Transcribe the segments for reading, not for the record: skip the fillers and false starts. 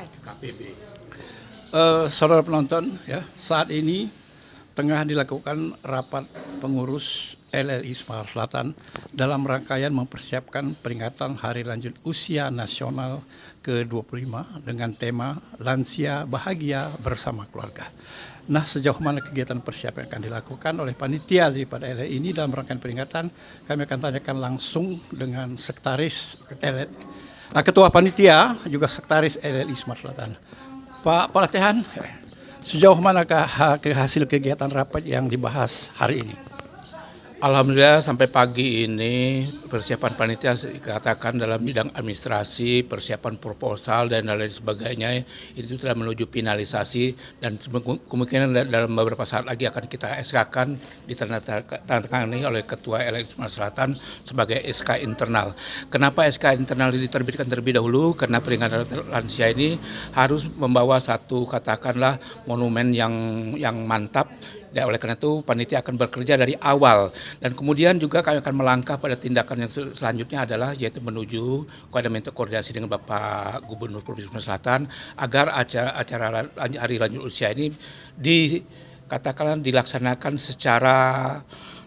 KPB. Saudara penonton, ya, saat ini tengah dilakukan rapat pengurus LLI Sumatera Selatan dalam rangkaian mempersiapkan peringatan Hari Lanjut Usia Nasional ke-25 dengan tema Lansia Bahagia Bersama Keluarga. Nah, sejauh mana kegiatan persiapan yang akan dilakukan oleh panitia daripada LLI ini dalam rangkaian peringatan, kami akan tanyakan langsung dengan Sekretaris LLI, Ketua Panitia juga Sekretaris LLI Sumatera Selatan. Pak Latihan, sejauh manakah hasil kegiatan rapat yang dibahas hari ini? Alhamdulillah sampai pagi ini persiapan panitia dikatakan dalam bidang administrasi, persiapan proposal dan lain sebagainya itu telah menuju finalisasi dan kemungkinan dalam beberapa saat lagi akan kita SK-kan ditandatangani oleh Ketua LLI Sumatera Selatan sebagai SK internal. Kenapa SK internal diterbitkan terlebih dahulu? Karena peringatan lansia ini harus membawa satu katakanlah monumen yang mantap. Dan oleh karena itu panitia akan bekerja dari awal dan kemudian juga kami akan melangkah pada tindakan yang selanjutnya adalah yaitu menuju kepada minta koordinasi dengan Bapak Gubernur Provinsi Sumatera Selatan agar acara Hari Lanjut Usia ini katakanlah dilaksanakan secara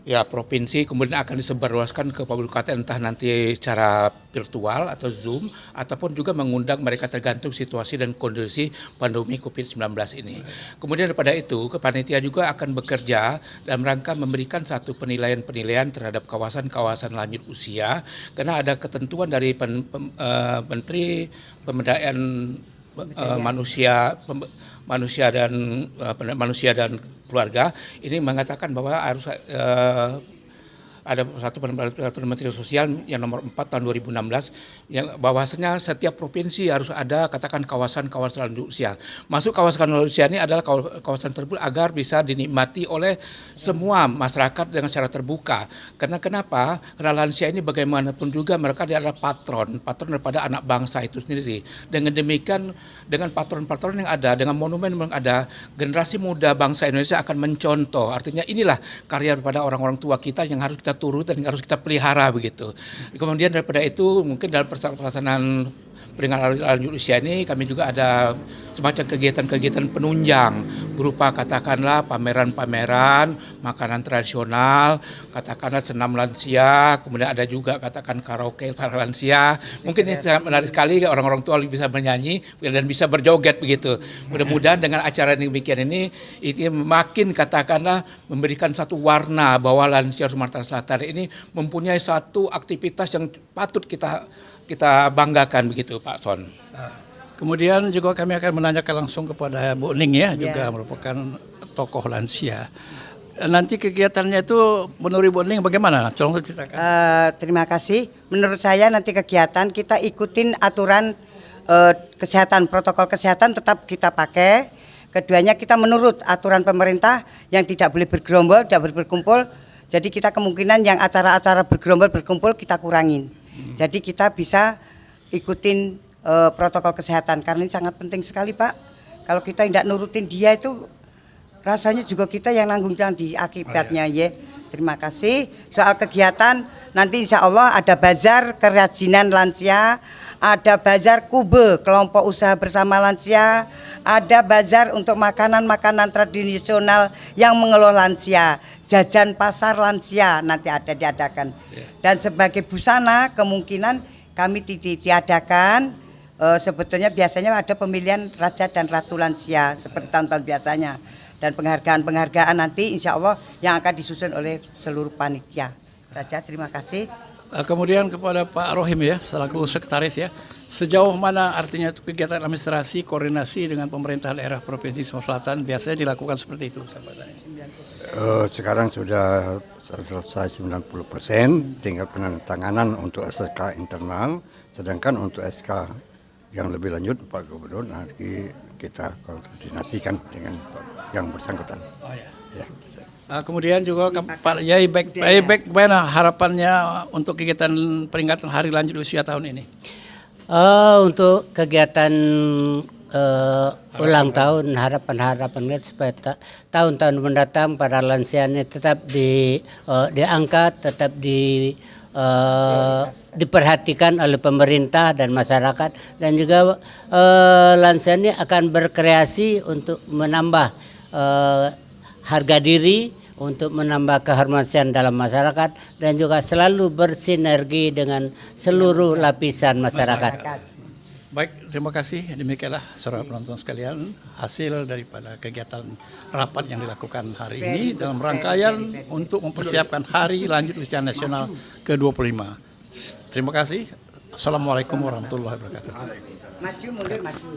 provinsi, kemudian akan disebarluaskan ke kabupaten entah nanti secara virtual atau Zoom ataupun juga mengundang mereka tergantung situasi dan kondisi pandemi COVID-19 ini. Kemudian daripada itu, panitia juga akan bekerja dalam rangka memberikan satu penilaian terhadap kawasan-kawasan lanjut usia karena ada ketentuan dari Menteri Pemberdayaan manusia dan keluarga ini mengatakan bahwa harus ada satu peraturan Menteri Sosial yang nomor 4 tahun 2016 yang bahwasanya setiap provinsi harus ada katakan kawasan-kawasan lanjut usia. Masuk kawasan lanjut usia ini adalah kawasan tersebut agar bisa dinikmati oleh semua masyarakat dengan secara terbuka. Karena kenapa? Karena lansia ini bagaimanapun juga mereka adalah patron daripada anak bangsa itu sendiri. Dengan demikian dengan patron-patron yang ada, dengan monumen yang ada, generasi muda bangsa Indonesia akan mencontoh. Artinya inilah karya daripada orang-orang tua kita yang harus kita turut dan harus kita pelihara begitu. Kemudian daripada itu mungkin dalam pelaksanaan peringatan lanjut usia ini kami juga ada semacam kegiatan-kegiatan penunjang berupa katakanlah pameran-pameran makanan tradisional, katakanlah senam lansia, kemudian ada juga katakan karaoke para lansia. Mungkin ini sangat menarik sekali orang-orang tua bisa menyanyi dan bisa berjoget begitu. Mudah-mudahan dengan acara yang demikian ini makin katakanlah memberikan satu warna bahwa lansia Sumatera Selatan ini mempunyai satu aktivitas yang patut kita banggakan begitu Pak Son. Kemudian juga kami akan menanyakan langsung kepada Bu Ning ya, juga merupakan tokoh lansia. Nanti kegiatannya itu menurut Bu Ning bagaimana? Tolong ceritakan. Terima kasih. Menurut saya nanti kegiatan kita ikutin aturan kesehatan, protokol kesehatan tetap kita pakai. Keduanya kita menurut aturan pemerintah yang tidak boleh bergerombol, tidak boleh berkumpul. Jadi kita kemungkinan yang acara-acara bergerombol berkumpul kita kurangin. Jadi kita bisa ikutin protokol kesehatan karena ini sangat penting sekali Pak. Kalau kita tidak nurutin dia itu rasanya juga kita yang nanggung di akibatnya ya. Terima kasih. Soal kegiatan nanti insya Allah ada bazar kerajinan lansia, ada bazar kube kelompok usaha bersama lansia, ada bazar untuk makanan-makanan tradisional yang mengelola lansia, jajan pasar lansia nanti ada diadakan. Dan sebagai busana kemungkinan kami tiadakan sebetulnya biasanya ada pemilihan raja dan ratu lansia seperti tahun-tahun biasanya. Dan penghargaan-penghargaan nanti insya Allah yang akan disusun oleh seluruh panitia. Saja, terima kasih. Kemudian kepada Pak Rohim ya, selaku sekretaris ya, sejauh mana artinya kegiatan administrasi, koordinasi dengan pemerintah daerah Provinsi Sumatera Selatan biasanya dilakukan seperti itu? Sekarang sudah selesai 90%, tinggal penandatanganan untuk SK internal, sedangkan untuk SK yang lebih lanjut Pak Gubernur nanti kita koordinasikan dengan yang bersangkutan. Oh, ya. Kemudian juga Pak Yai bagaimana harapannya untuk kegiatan peringatan Hari Lanjut Usia tahun ini? Untuk kegiatan ulang tahun harapan kita supaya tahun-tahun mendatang para lansia ini tetap diangkat, tetap diperhatikan oleh pemerintah dan masyarakat, dan juga lansia ini akan berkreasi untuk menambah harga diri, untuk menambah kehormatan dalam masyarakat, dan juga selalu bersinergi dengan seluruh lapisan masyarakat. Baik, terima kasih. Demikianlah saudara penonton sekalian hasil daripada kegiatan rapat yang dilakukan hari ini dalam rangkaian untuk mempersiapkan Hari Lanjut Usia Nasional ke-25. Terima kasih. Assalamualaikum warahmatullahi wabarakatuh. Maju mundur maju.